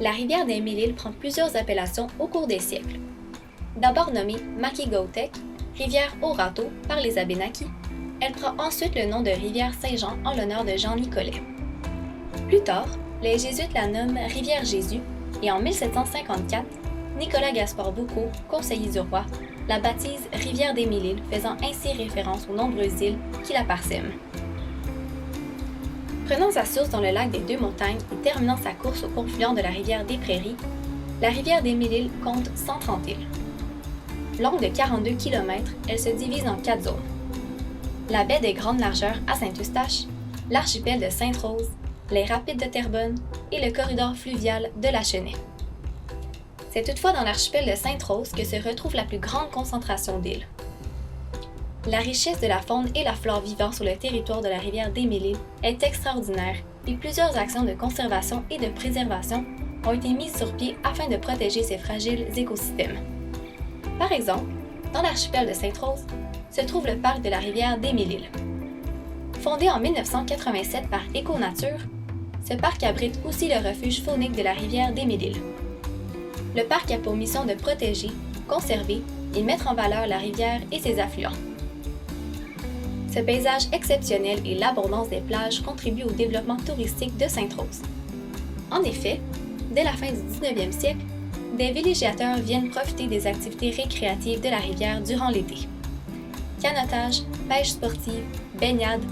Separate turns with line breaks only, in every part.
La rivière des Mille-Îles prend plusieurs appellations au cours des siècles. D'abord nommée Makigotec, rivière au râteau par les Abénaquis, elle prend ensuite le nom de rivière Saint-Jean en l'honneur de Jean Nicolet. Plus tard, les Jésuites la nomment rivière Jésus et en 1754, Nicolas Gaspard Boucault, conseiller du roi, la baptise rivière des Mille-Îles, faisant ainsi référence aux nombreuses îles qui la parsèment. Prenant sa source dans le lac des Deux-Montagnes et terminant sa course au confluent de la rivière des Prairies, la rivière des Mille-Îles compte 130 îles. Longue de 42 km, elle se divise en 4 zones. La baie des Grandes Largeurs à Saint-Eustache, l'archipel de Sainte-Rose, les rapides de Terrebonne et le corridor fluvial de la Chênaie. C'est toutefois dans l'archipel de Sainte-Rose que se retrouve la plus grande concentration d'îles. La richesse de la faune et la flore vivant sur le territoire de la rivière des Mille-Îles est extraordinaire et plusieurs actions de conservation et de préservation ont été mises sur pied afin de protéger ces fragiles écosystèmes. Par exemple, dans l'archipel de Sainte-Rose se trouve le parc de la rivière des Mille-Îles. Fondé en 1987 par Éco-Nature, ce parc abrite aussi le refuge faunique de la rivière des Mille-Îles. Le parc a pour mission de protéger, conserver et mettre en valeur la rivière et ses affluents. Ce paysage exceptionnel et l'abondance des plages contribuent au développement touristique de Sainte-Rose. En effet, dès la fin du 19e siècle, des villégiateurs viennent profiter des activités récréatives de la rivière durant l'été. Canotage, pêche sportive, baignade,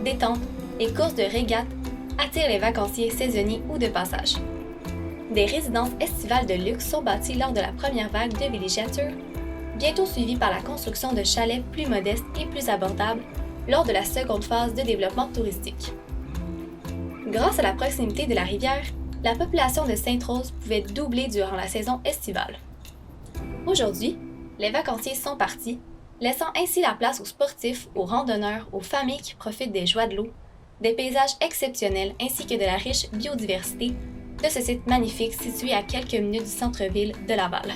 détente et courses de régate attirent les vacanciers saisonniers ou de passage. Des résidences estivales de luxe sont bâties lors de la première vague de villégiature, bientôt suivies par la construction de chalets plus modestes et plus abordables lors de la seconde phase de développement touristique. Grâce à la proximité de la rivière, la population de Sainte-Rose pouvait doubler durant la saison estivale. Aujourd'hui, les vacanciers sont partis, laissant ainsi la place aux sportifs, aux randonneurs, aux familles qui profitent des joies de l'eau, des paysages exceptionnels ainsi que de la riche biodiversité de ce site magnifique situé à quelques minutes du centre-ville de Laval.